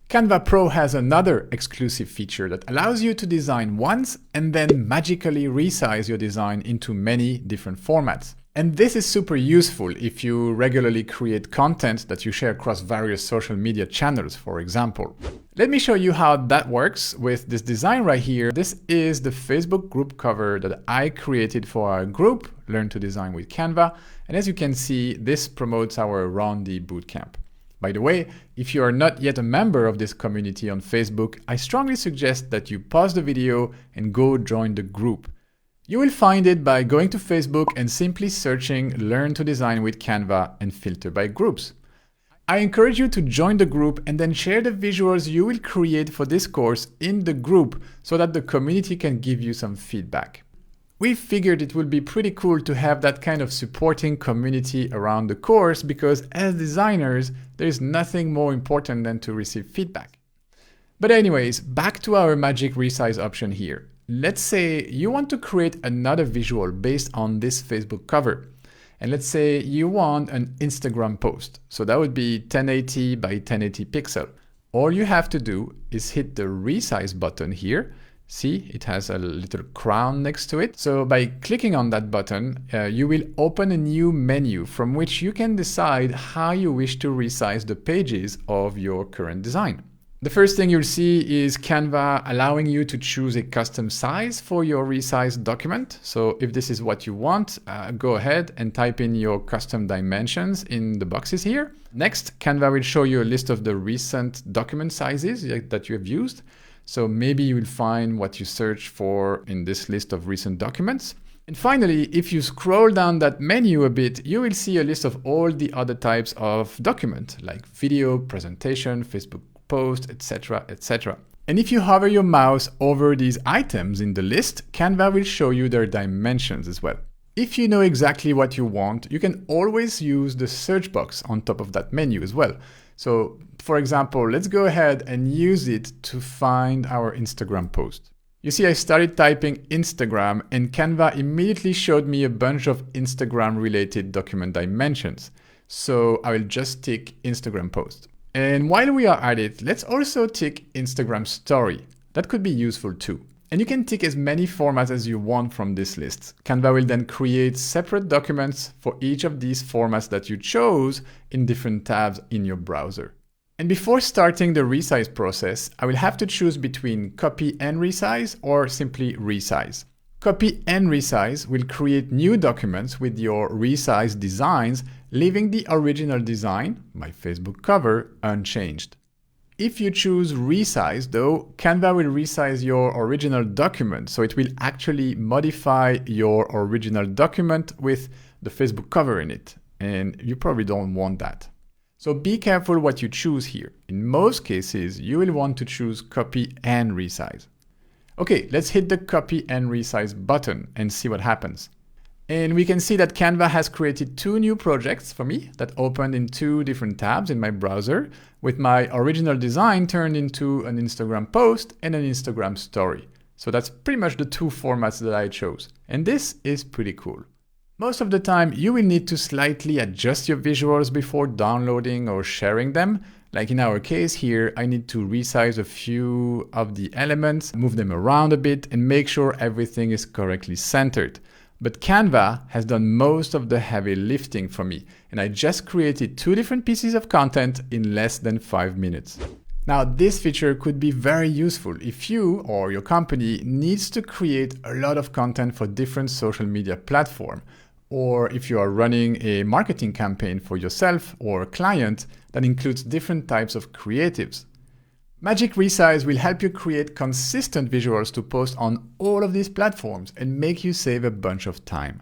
CANVA Pro has another exclusive feature that allows you to design once and then magically resize your design into many different formats. And this is super useful if you regularly create content that you share across various social media channels, for example. Let me show you how that works with this design right here. This is the Facebook group cover that I created for our group, Learn to Design with Canva. And as you can see, this promotes our Roundy bootcamp. By the way, if you are not yet a member of this community on Facebook, I strongly suggest that you pause the video and go join the group. You will find it by going to Facebook and simply searching Learn to Design with Canva and filter by groups. I encourage you to join the group and then share the visuals you will create for this course in the group so that the community can give you some feedback. We figured it would be pretty cool to have that kind of supporting community around the course because as designers, there's nothing more important than to receive feedback. But anyways, back to our magic resize option here. Let's say you want to create another visual based on this Facebook cover. And let's say you want an Instagram post. So that would be 1080 by 1080 pixel. All you have to do is hit the resize button here. See, it has a little crown next to it. So by clicking on that button, you will open a new menu from which you can decide how you wish to resize the pages of your current design. The first thing you'll see is Canva allowing you to choose a custom size for your resized document. So if this is what you want, go ahead and type in your custom dimensions in the boxes here. Next, Canva will show you a list of the recent document sizes that you have used. So maybe you will find what you search for in this list of recent documents. And finally, if you scroll down that menu a bit, you will see a list of all the other types of document like video, presentation, Facebook post, etc., etc. And if you hover your mouse over these items in the list, Canva will show you their dimensions as well. If you know exactly what you want, you can always use the search box on top of that menu as well. So for example, let's go ahead and use it to find our Instagram post. You see, I started typing Instagram and Canva immediately showed me a bunch of Instagram related document dimensions. So I will just tick Instagram post. And while we are at it, let's also tick Instagram story. That could be useful too. And you can tick as many formats as you want from this list. Canva will then create separate documents for each of these formats that you chose in different tabs in your browser. And before starting the resize process, I will have to choose between copy and resize or simply resize. Copy and resize will create new documents with your resized designs, leaving the original design, my Facebook cover, unchanged. If you choose resize though, Canva will resize your original document, so it will actually modify your original document with the Facebook cover in it, and you probably don't want that. So be careful what you choose here. In most cases, you will want to choose copy and resize. Okay, let's hit the copy and resize button and see what happens. And we can see that Canva has created two new projects for me that opened in two different tabs in my browser, with my original design turned into an Instagram post and an Instagram story. So that's pretty much the two formats that I chose. And this is pretty cool. Most of the time, you will need to slightly adjust your visuals before downloading or sharing them. Like in our case here, I need to resize a few of the elements, move them around a bit, and make sure everything is correctly centered. But Canva has done most of the heavy lifting for me, and I just created two different pieces of content in less than 5 minutes. Now, this feature could be very useful if you or your company needs to create a lot of content for different social media platforms, or if you are running a marketing campaign for yourself or a client that includes different types of creatives. Magic Resize will help you create consistent visuals to post on all of these platforms and make you save a bunch of time.